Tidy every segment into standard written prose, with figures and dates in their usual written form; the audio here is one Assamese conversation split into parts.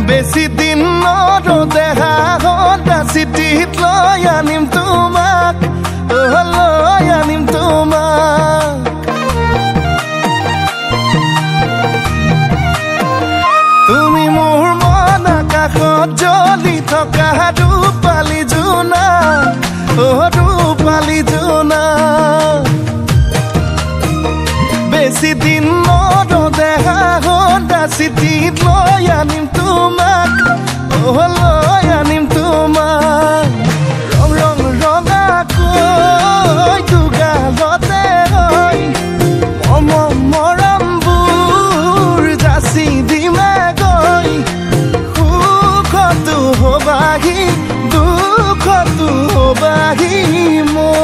বেশি দিন দেহা হতা চিঠিত লৈ আনিম তোমাক লৈ আনিম তোমাক তুমি মোৰ মন আকাশত জ্বলি থকা ৰূপালী জোনা ৰূপালী জোনা বেশি দিন দেহা হতা চিঠিত লৈ আনিম তোমাক লৈ আনিম তোমাক ৰং ৰং ৰঙাকৈ দুগালতে মৰমবোৰ যাচি দিমে গৈ সুখতো হবাহি দুখতো হবাহি মোৰ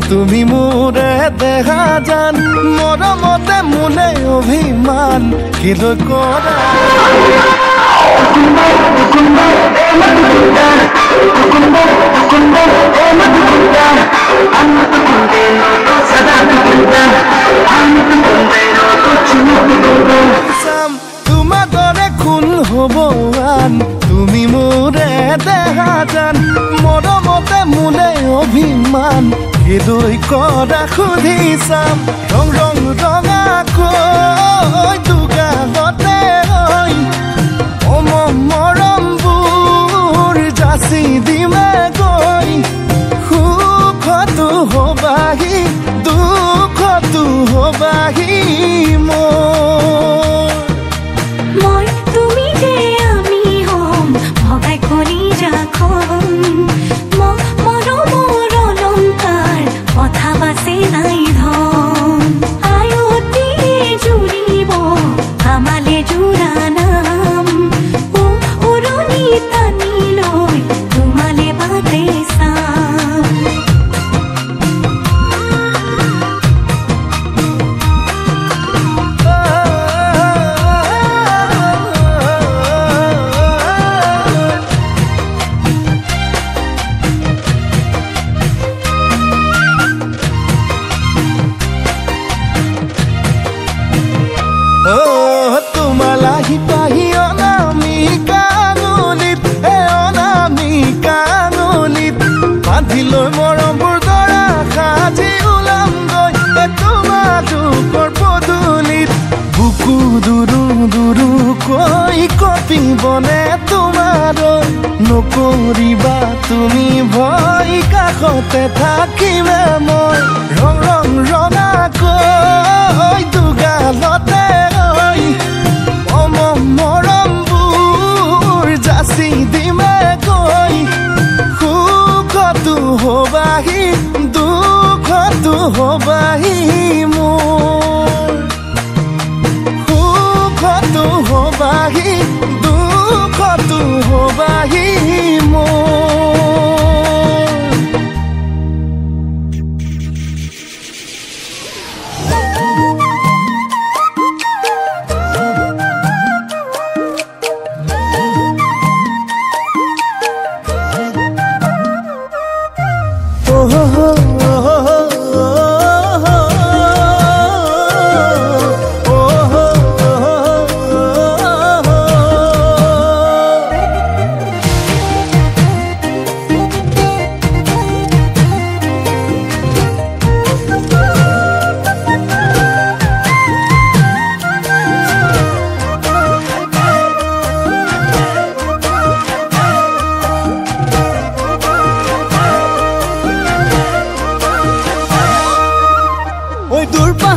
তুমি মোৰে দেখা জান মৰমতে মোলে অভিমান কিলৈ কৰা তোমাৰ দৰে কোন হ'ব আন তুমি মোৰে দেখা জান মৰমতে মোলে অভিমান কিলৈ কৰা সুধি চাম ৰং ৰং ৰঙাকৈ দুগালতে মৰমবোৰ যাচি দিমে গৈ সুখতো হবাহি দুখতো হবাহি মই তুমি যে আমি হম ভগাই কৰি যাখম মৰমৰ অলংকাৰ কথা বাচে নাই ধন আয়তিয়ে জুৰিব আমালে জোৰা নাম উৰণি টানি লৈ তোমালে বাটে চাম বান্ধিলৈ মৰমবোৰ দৰা সাজি ওলাম গৈ তোমালোকৰ পদূলিত বুকু দুৰু দুৰুকৈ কঁপিবনে তোমাৰ নকৰিবা তুমি ভয় কাষতে থাকিমে মই ৰং ৰং ৰঙাকৈ দুগালতে মৰমবোৰ যাচি দিমে গৈ সুখতো হবাহি দুখতো হবাহি মোৰ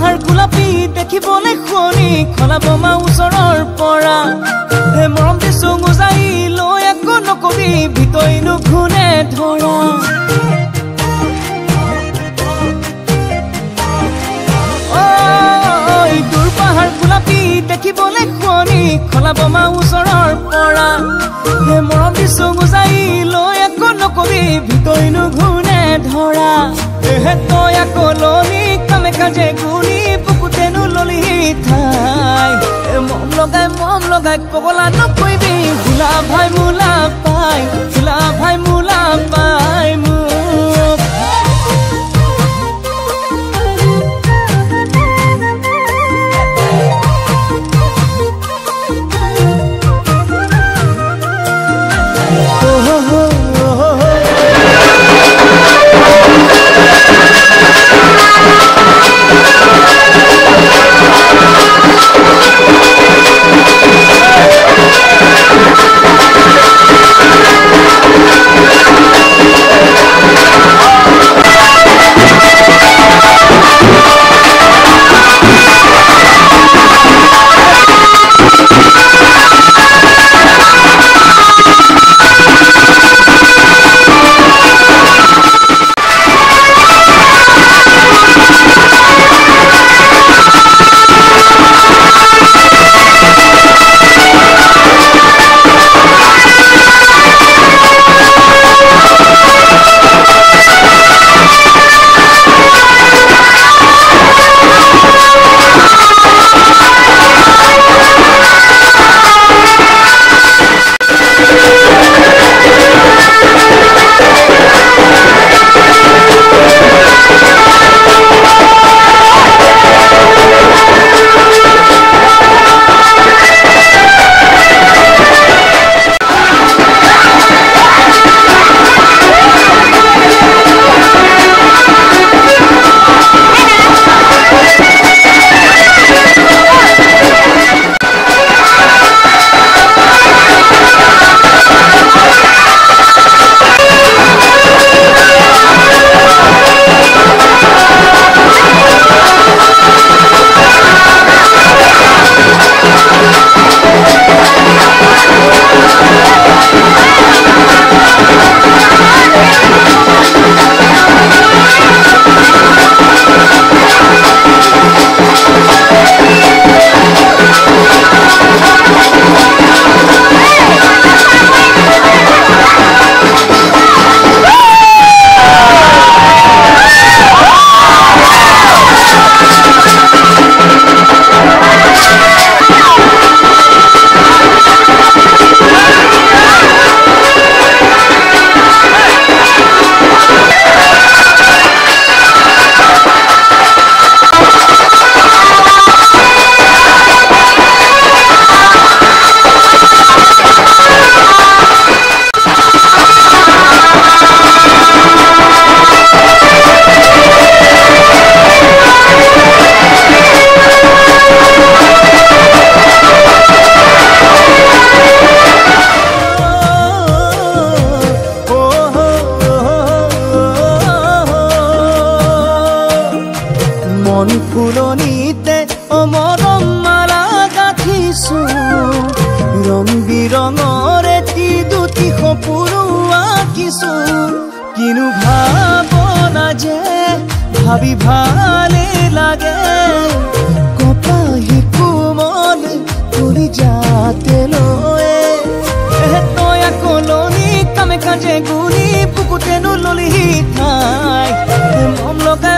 পাহাৰ গোলাপী দেখিবলৈ শুৱনি খলা বমা ওচৰৰ পৰা হে মৰম দিছো গুজাই লৈ একো নকবি ভিতৰিনো ঘূনে ধৰা দূৰ পাহাৰ গোলাপী দেখিবলৈ শুৱনি খলা বমা ওচৰৰ পৰা হে মৰম দিছো গুজাই লৈ একো নকবি ভিতৰিনো ঘূনে ধৰা হে তই আকৌ ললি কামে কাজে গুৰি বুকুতেনো ললি ঠাই মম লগাই পগলা নকৰিবি ভোলা ভাই মোলা পাই মোক ফুলনিতে অমৰম মালা গাঁঠিছো ৰং বিৰঙৰে দুটি সপোনো আঁকিছো কিনো ভাৱনা যে ভাবি ভালে লাগে কপাহি কোমল কৰি যাতে লয়ে তই আকৌ ললি কামে কাজে গুৰি বুকুতেনো ললি ঠাই মম লগাই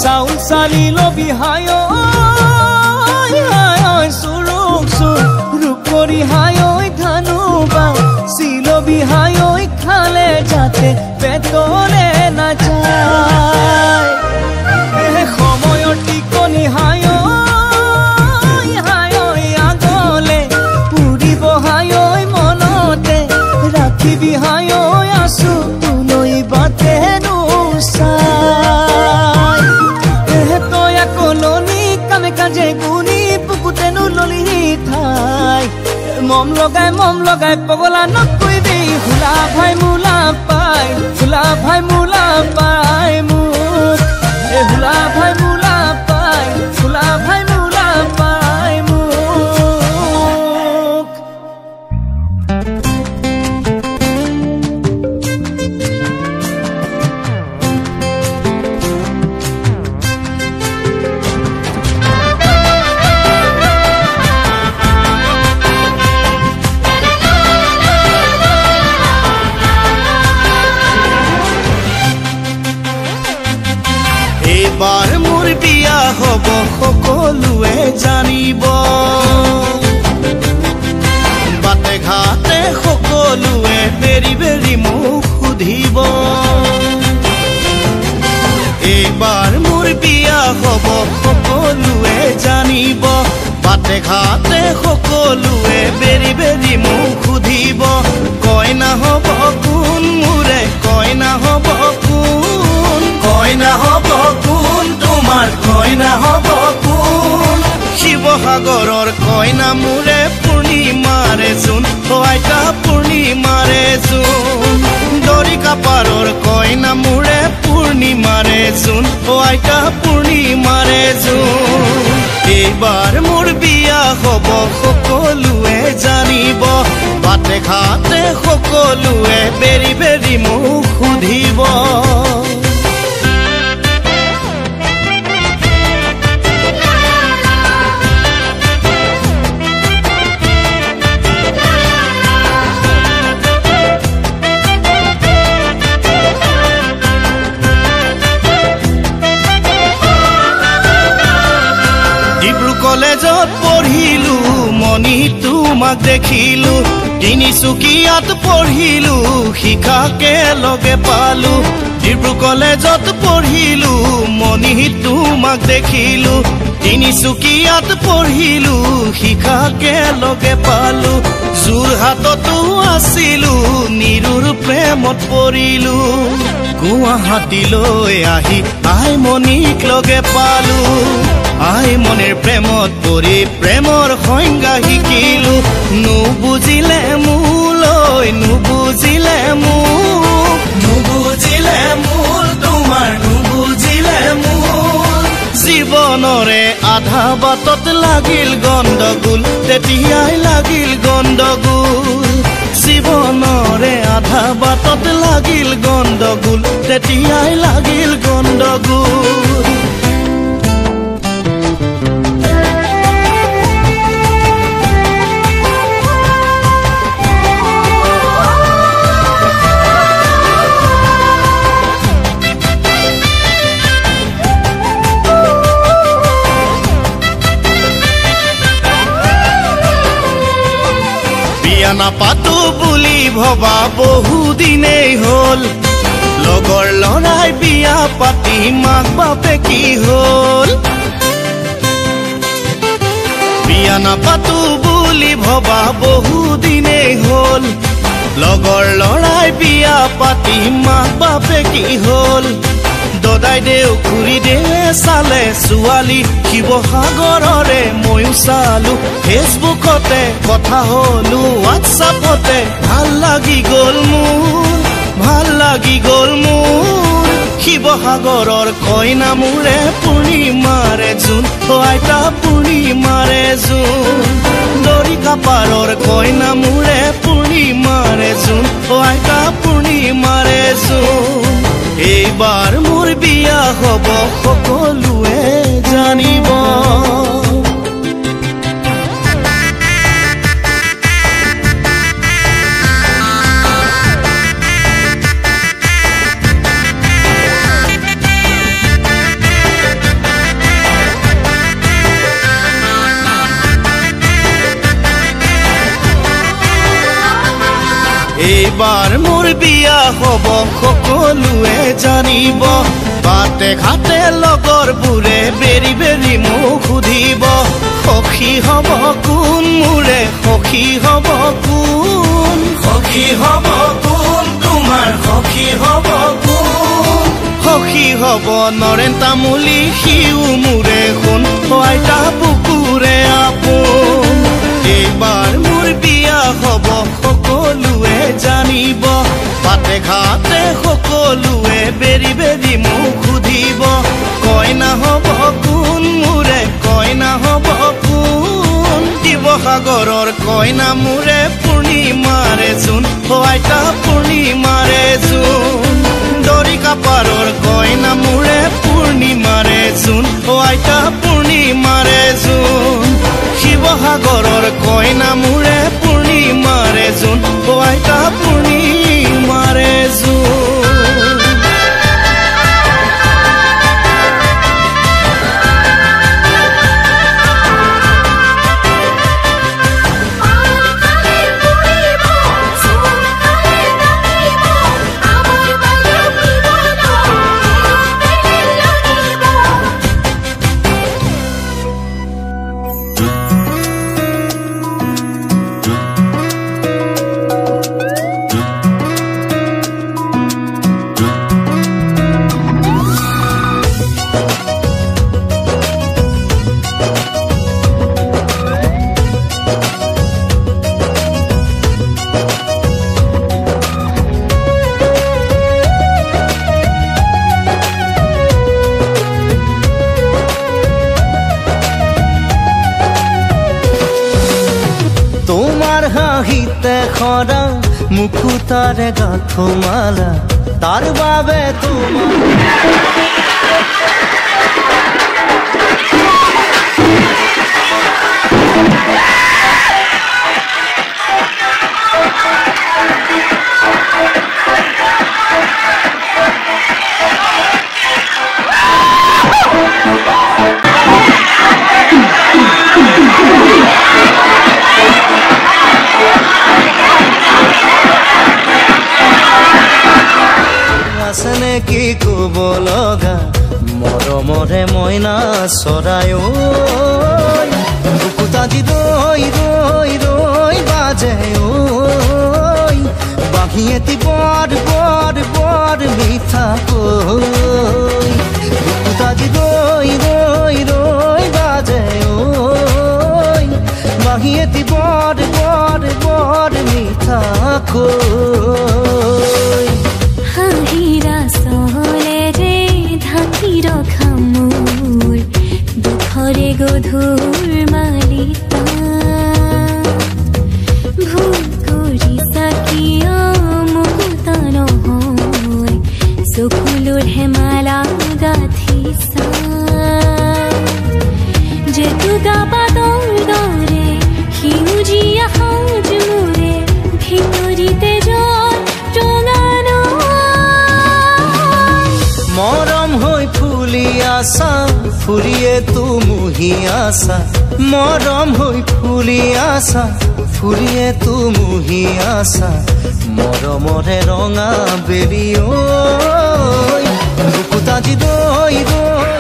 চাউল চালি লবি হায় চুৰুক চুৰ ৰূপ কৰি হায় ধানুবা চিলবি হায় খালে যাতে পেটলে নাযায় সময়ৰ টিকনি হায় আগলে পুৰিব হায় মনতে ৰাখিবি হায় আছো তুলৈ বাটে নোচাই তয়া কলনি কামে কাজে গুণি পুকুতেনো ললি ঠাই মম লগাই পগলা নকৰিবি হুলা ভাই মোলা পাই মোক হুলা ভাই মোলা পাই মোক এইবাৰ মোৰ বিয়া হ'ব সকলোৱে জানিব বাটে ঘাটে সকলোৱে বেৰি বেৰি মোক সুধিব এইবাৰ মোৰ বিয়া হ'ব সকলোৱে জানিব বাটে ঘাটে সকলোৱে বেৰি বেৰি মোক সুধিব কইনা হ'ব কোন মোৰে কইনা হ'ব কোন তোমাৰ কইনা হ'ব কোন শিৱসাগৰৰ কইনা মোৰে পূৰ্ণিমাৰে জোন আইতা পূৰ্ণিমাৰে জোন দৰিকা পাৰৰ কইনা মোৰে পূৰ্ণিমাৰে জোন আইতা পূৰ্ণিমাৰে জোন এইবাৰ মোৰ বিয়া হ'ব সকলোৱে জানিব বাটে ঘাটে সকলোৱে বেৰি বেৰি মোক সুধিব কলেজত পঢ়িলো মনি তোমাক দেখিলো তিনিচুকীয়াত পঢ়িলো শিখাকে লগে পালো ডিব্ৰু কলেজত পঢ়িলো মনি তোমাক দেখিলো তিনিচুকীয়াত পঢ়িলো শিখাকে লগে পালো যোৰহাটতো আছিলো নিৰুৰ প্ৰেমত পৰিলো গুৱাহাটীলৈ আহি আই মনিক লগে পালো আই মনেৰ প্ৰেমত পৰি প্ৰেমৰ সংজ্ঞা শিকিলো নুবুজিলে মূললৈ নুবুজিলে মূল তোমাৰ নুবুজিলে মূল জীৱনৰে আধা বাটত লাগিল গণ্ডগোল তেতিয়াই লাগিল গণ্ডগোল জীৱনৰে আধা বাটত লাগিল গণ্ডগোল তেতিয়াই লাগিল গণ্ডগোল নাপাতো বুলি ভবা বহুদিনেই হ'ল লগৰ লৰাই বিয়া পাতি মাক বাপে কি হ'ল বিয়া নাপাতো বুলি ভবা বহুদিনেই হ'ল লগৰ লৰাই বিয়া পাতি মাক বাপে কি হ'ল দদাই দেউ খুৰী দেৱে চালে ছোৱালী শিৱসাগৰৰে ময়ো চালো ফেচবুকতে কথা হলো হোৱাটছআপতে ভাল লাগি গ'ল মোৰ শিৱসাগৰৰ কইনা মোৰে পূৰ্ণিমাৰে জোন আইতা পূৰ্ণিমাৰে জোন দৰিকা পাৰৰ কইনা মোৰে পূৰ্ণিমাৰে জোন আইতা পূৰ্ণিমাৰে জোন এইবাৰ মোৰ বিয়া হ'ব সকলোৱে জানিব এইবাৰ মোৰ বিয়া হ'ব সকলোৱে জানিব বাটে ঘাটে লগৰবোৰে বেৰি বেৰি মোক সুধিব সখী হ'ব কোন মোৰে সখী হ'ব কোন সখী হ'ব কোন তোমাৰ সখী হ'ব কোন সখী হ'ব নৰেন তামুলী সিও মোৰে সোণ আইতা বুকুৰে আপোন এইবাৰ মোৰ বিয়া হ'ব সকলোৱে জানিব বাটে ঘাটে সকলোৱে বেৰি বেৰি মোক সুধিব কইনা হ'ব কোন মোৰে কইনা হ'ব কোন শিৱসাগৰৰ কইনা মোৰে পূৰ্ণিমাৰে জোন আইতা পূৰ্ণিমাৰে জোন দৰিকা পাৰৰ কইনা মোৰে পূৰ্ণিমাৰে জোন আইতা পূৰ্ণিমাৰে জোন শিৱসাগৰৰ কইনা মোৰে পূৰ্ণিমাৰে জোন আইতা পূৰ্ণিমাৰে জোন খৰা মুকুতাৰে গাঁঠমালা তাৰ বাবে তোমাৰ আছেনে কি ক'ব লগা মৰমৰে মইনা চৰাই বুকুতা দি ৰৈ ৰৈ ৰৈ বাজে বাঁহী এটি বৰ বৰ বৰ মিঠা কৈ বুকুতা দি ৰৈ ৰৈ ৰৈ বাজে বাঁহী এটি বৰ বৰ বৰ মিঠা কৈ হাঁহিৰা চলেৰে ঢাকি ৰখা মোৰ দুখৰে গধুৰ মালিতা ভুল কৰিছা কিয় মুকুতা নহয় চকুলোৰ হেমালা গাঁঠিছা জেতুকা পাতৰ দৰে সেউজীয়া সাজ মোৰে ভিতৰিতে মৰম হৈ ফুলি আছা ফুৰিয়ে তুমুহি আছা মৰম হৈ ফুলি আছা ফুৰিয়ে তুমুহি আছা মৰমৰে ৰঙা বেলি বুকুতা দি ৰৈ ৰৈ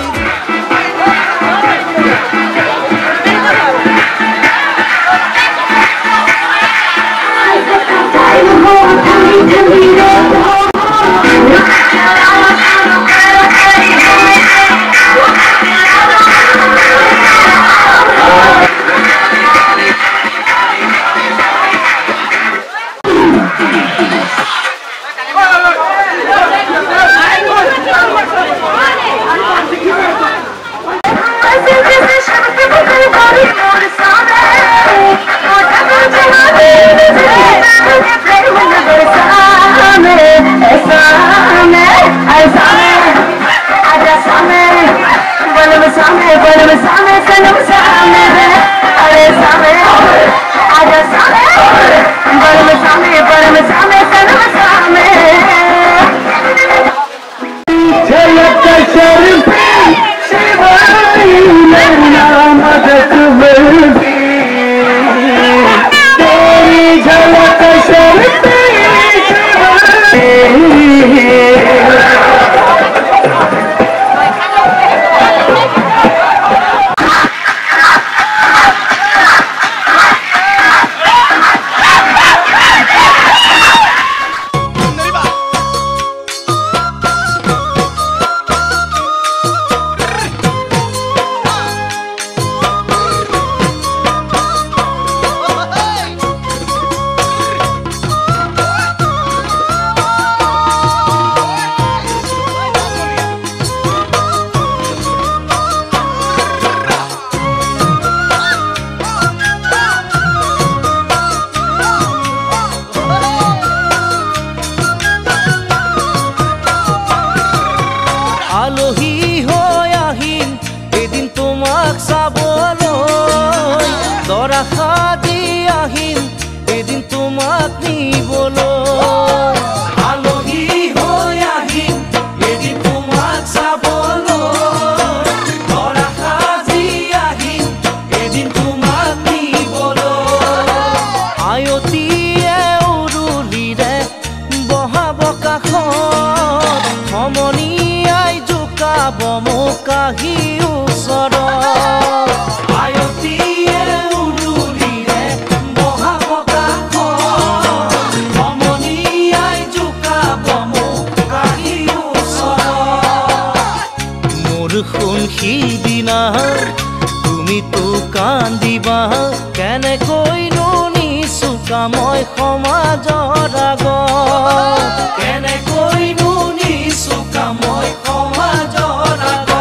কাষত সমনীয়াই জোকাব মোক আহি ওচৰত আয়তীয়ে উৰুলিৰে বহাব কাষত সমনীয়াই জোকাব মোক আহি ওচৰত মোৰ শুন সিদিনা তুমিতো কান্দিবা কেনেকৈনো নিচুকা মই সমাজৰ আগত কেনেকৈনো নিচুকা মই সমাজৰ আগত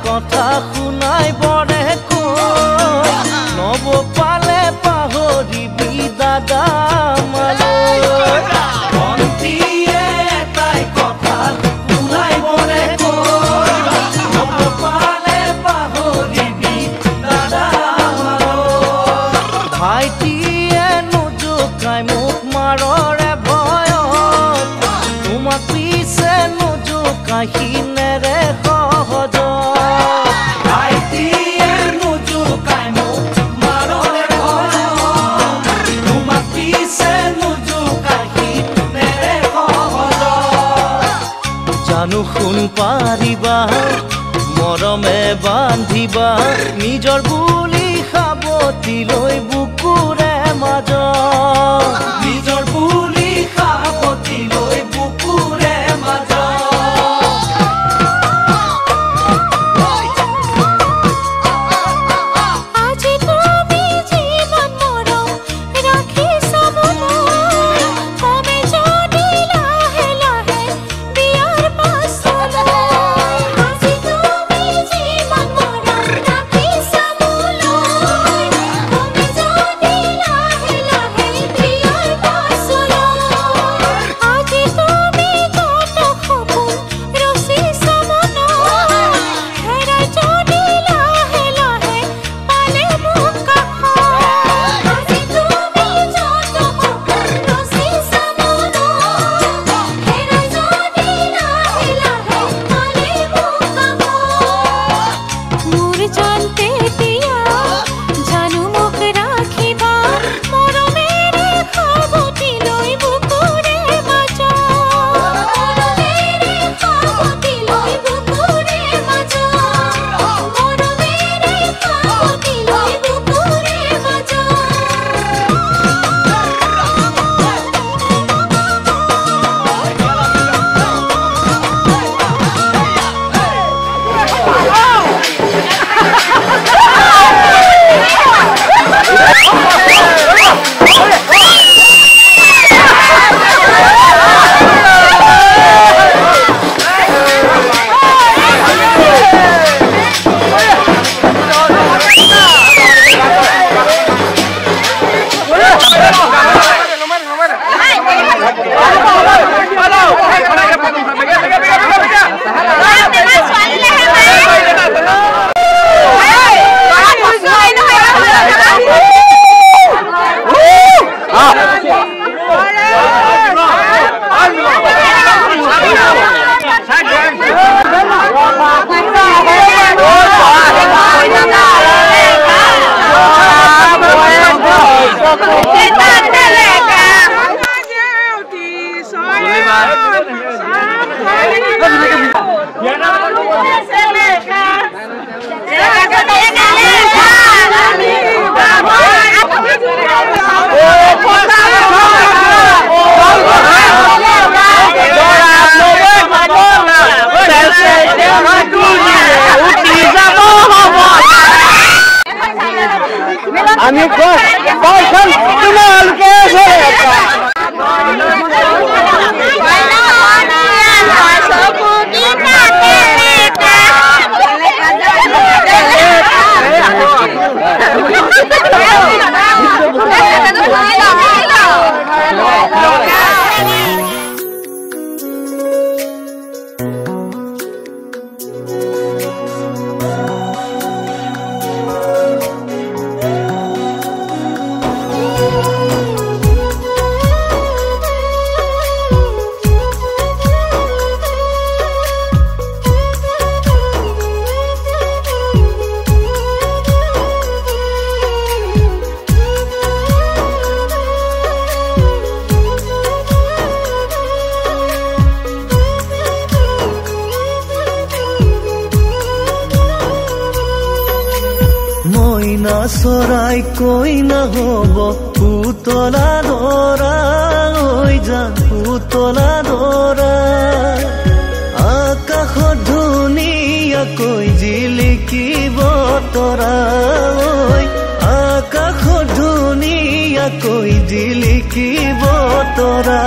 কথা শুনাই বৰে কৈ নব পালে পাহৰিবি দাদা মালৈ ভন্তিয়ে তাই কথা শুনাই বৰে কৈ নব পালে পাহৰিবি দাদা মালৈ ভাইটিয়ে নোজোকাই মোক মাৰৰে ভয়ত তোমাক পিছে নোজোকাই সিনেৰে সহজ জানো শুন পাৰিবা মৰমে বান্ধিবা নিজৰ বুলি সাৱতি লৈ বুকুৰে মাজত নিজৰ বুলি সাৱতি লৈ বুকুৰে মাজত Samulo আমি কয়খন তোমালোকে চৰাই কৈ নহ'ব পুতলা দৰা ঐ জান পুতলা দৰা আকাশত ধুনীয়াকৈ জিলিকিব তৰা ঐ আকাশত ধুনীয়াকৈ জিলিকিব তৰা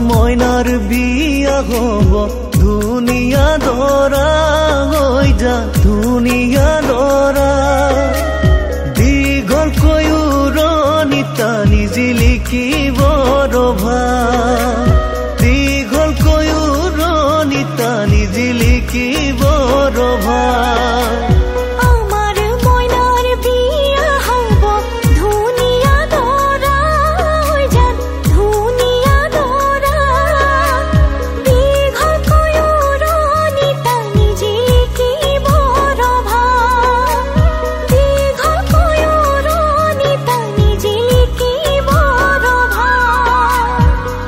মইনাৰ বিয়া হ'ব ধুনীয়া দৰা হৈ যা ধুনীয়া দৰা দীঘলকৈ উৰণি টানি জিলিকিব ৰভা দীঘলকৈ উৰণি টানি জিলিকিব ৰভা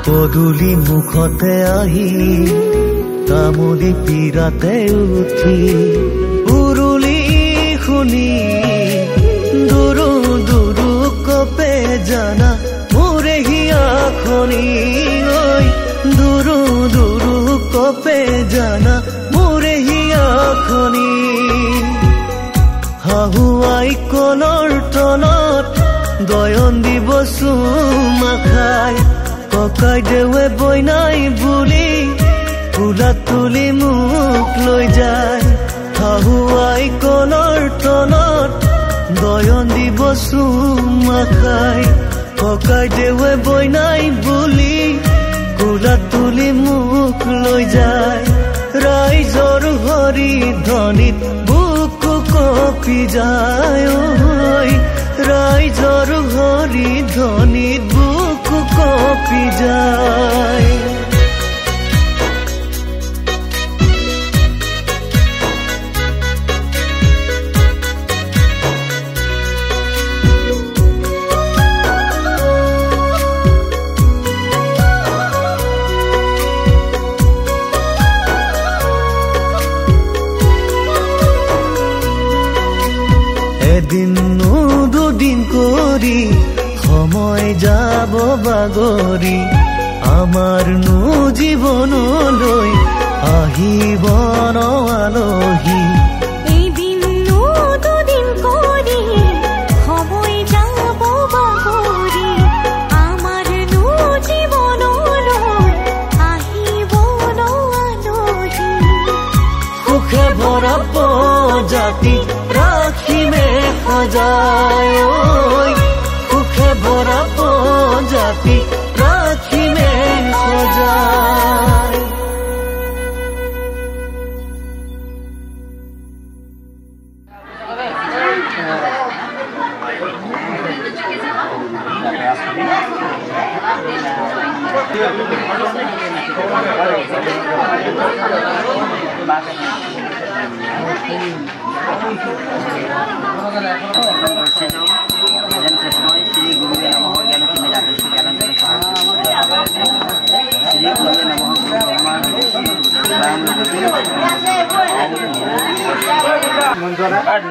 পদূলি মুখতে আহি তামুলি পীৰাতে উঠি উৰুলি শুনি দুৰু দুৰু কপে জানা মোৰে হিয়াখনি ঐ দুৰু দুৰু কপে জানা মোৰে হিয়াখনি হাহুৱাই কলৰ তলত গয়ন দিব চুমা খাই ককাই দেৱে বইনাই বুলি ফুলা তুলি মোক লৈ যায় হাহুৱাই কলৰ তলত গয়ন দিব চুমা খাই ককাই দেৱে বইনাই বুলি ফুলা তুলি মোক লৈ যায় ৰাইজৰ হৰি ধ্বনিত বুকু কঁপি যায় ৰাইজৰ হৰি ধ্বনিত বুকু কঁপি যায় এদিন দুদিন কৰি সময় যাব বাগৰি আমাৰনো জীৱনলৈ আহিব ন আলহী এদিন দুদিন কৰি সময় যাব বাগৰি আমাৰনো জীৱনলৈ আহিব ন আলহী সুখে ভৰা প্ৰজাতি ৰাখিমে সজায় সুখে ভৰা প্ৰজাতি ৰাখিমে সজায়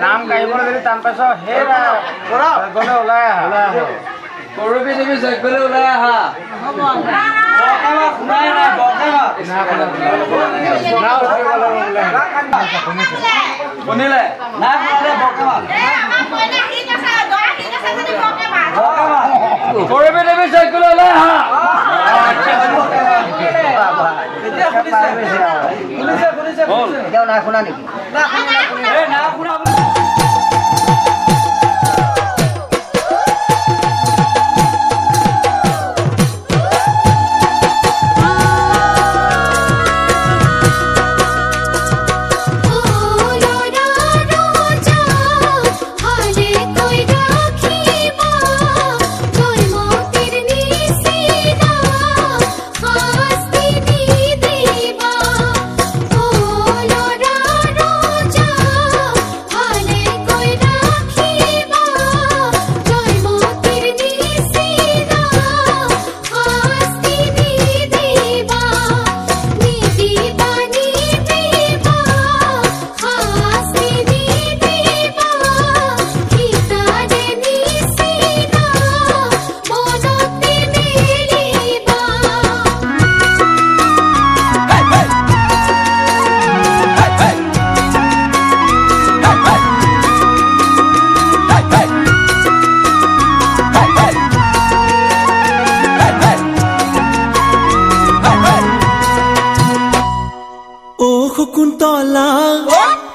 নাম গাইবলৈ যদি টান পাইছ হেৰা গলে ওলাই আহা কৰবি দেৱী জগলে ওলাই আহা শুনিলে না কৰবি দেৱী জগলে ওলাই আহা নাই শুনা নেকি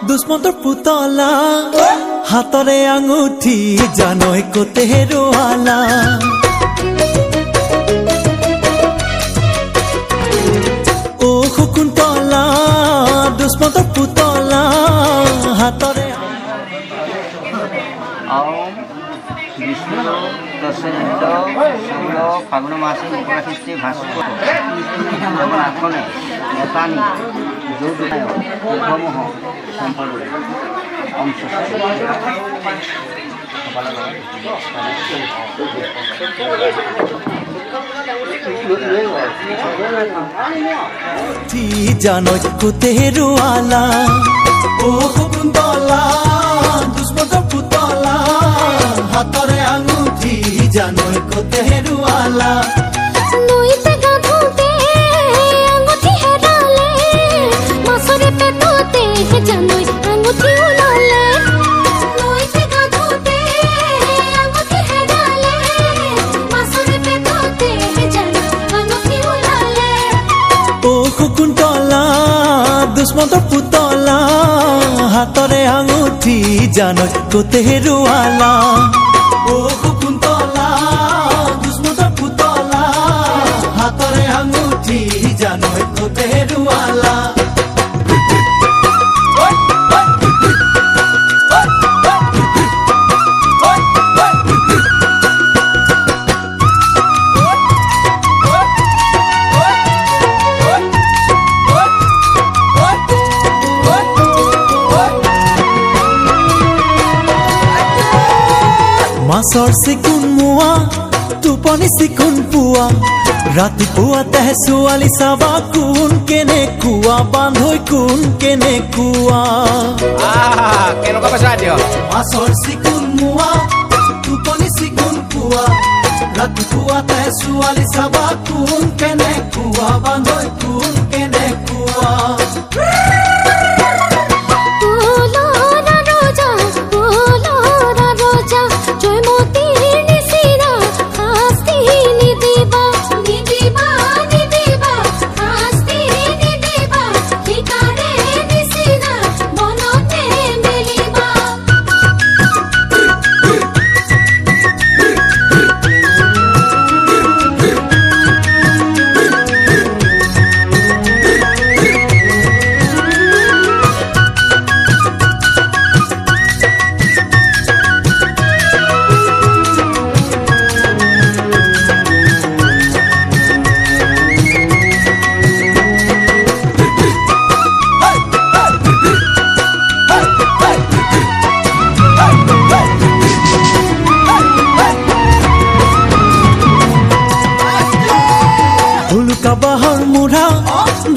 দুষ্মন্তৰ পুতলা হাতৰে আঙুঠি জানৈ কতে হেৰুৱালা ও শকুন্তলা দুষ্মন্তৰ পুতলা হাতৰে ফাগুন মাসে উপৰাশিষ্টে ভাস্কৰ যেমন আসনে নেতানি যৌদুনায় উভমহ সম্পৰ্কে অংশ জানৈ কতে হেৰুৱালা ও শকুন্তলা দুষ্মন্তৰ পুতলা হাতৰে আঙুঠি জানৈ কতে হেৰুৱালা নৈতে গাধোতে আঙুঠি হেৰালে মাছৰে পেটতে জানৈ আঙুঠি ওলালে নৈতে গাধোতে আঙুঠি হেৰালে মাছৰে পেটতে জানৈ আঙুঠি ওলালে ও শকুন্তলা দুষ্মন্তৰ পুতলা হাতৰে আঙুঠি জানৈ কতে হেৰুৱালা ও শকুন্তলা দুষ্মন্তৰ পুতলা হাতৰে আঙুঠি জানৈ কতে হেৰুৱালা মাছৰ চিকুণ মোৱা টোপনি চিকুণ পোৱা ৰাতিপুৱাতে ছোৱালী চাবা কোন কেনেকুৱা বান্ধৈ কোন কেনেকুৱা কেনেকুৱা পাইছা দিয়ক মাছৰ চিকুণ মোৱা টোপনি চিকুণ পোৱা ৰাতিপুৱাতে ছোৱালী চাবা কোন কেনেকুৱা বান্ধৈ কোন কেনেকুৱা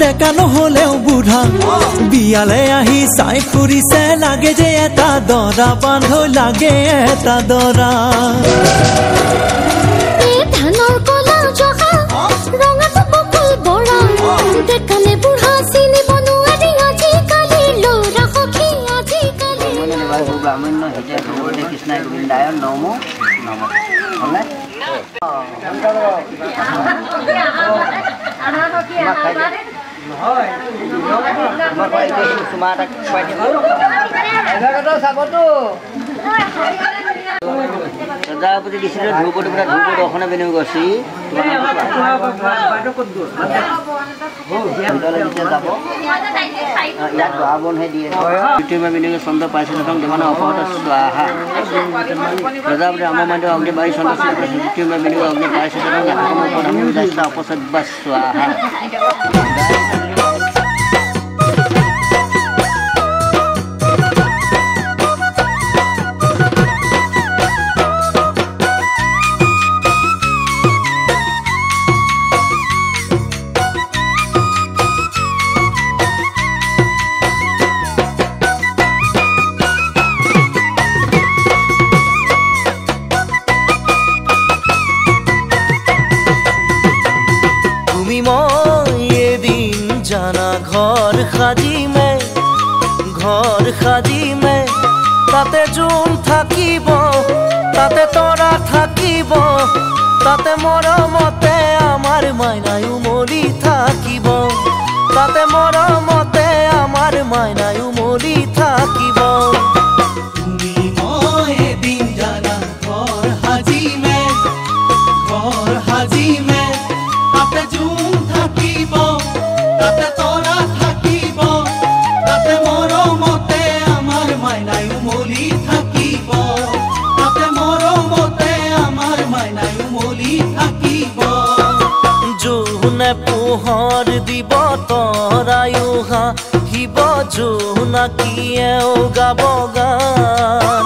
ডেকা নহলেও বুঢ়া বিয়ালে আহি চাই ফুৰিছে লাগে যে এটা দৰা বান্ধ লাগে এটা দৰা ধানৰ কলা জহা ৰঙাটো বকুল বৰা ডেকানে বুঢ়া চিনিব নোৱাৰি আজিকালি ল'ৰা সখী আজিকালি ব্ৰাহ্মণ্য হিতে ভগৱতী কৃষ্ণাই গোবিন্দায় নমো নমো হলে সজাপতি দিছিলে ধ্ৰুপতি পৰা ধ্ৰুপ দৰ্শনে বিনিয়োগ কৰিছে যাব ইয়াত দৰা বনহে দিয়ে কৃত্ৰিমে বিনিয়োগে চন্দ্ৰ পাইছে দেৱানে অপহত স্বাহা প্ৰজাপতি ৰামমান্য অগ্নিবাহী চন্দ্ৰ কৃত্ৰিমে বিনিয়োগ অগ্নি পাইছে অপসদ্য স্বাহা সাজিমে তাতে জোন থাকিব তাতে তৰা থাকিব তাতে মৰমতে আমাৰ মাইনাই উমলি থাকিব তাতে মৰমতে আমাৰ মাইনাই উমলি থাকিব তুমি মই এদিন জানা ঘৰ সাজিমে তাতে জোন থাকিব তাতে তৰা থাকিব তাতে মৰমতে আমাৰ মাইনাই উমলি থাকিব তাতে মৰমতে আমাৰ মাইনাই উমলি থাকিব জোনে পোহৰ দিব তৰায়ো হাঁহিব জোনাকীয়েও গাব গান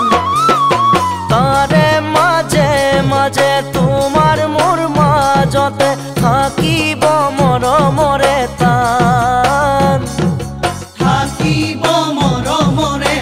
তাৰে মাজে মাজে তোমাৰ মোৰ মাজতে থাকিব মৰমৰে তান থাকিব মৰমৰে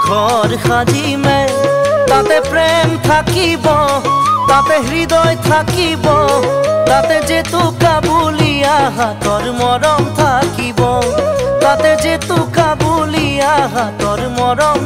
ঘৰ সাজিমে তাতে প্ৰেম থাকিব তাতে হৃদয় থাকিব তাতে জেতুকা বুলিয়া হাতৰ মৰম থাকিব তাতে জেতুকা বুলিয়া হাতৰ মৰম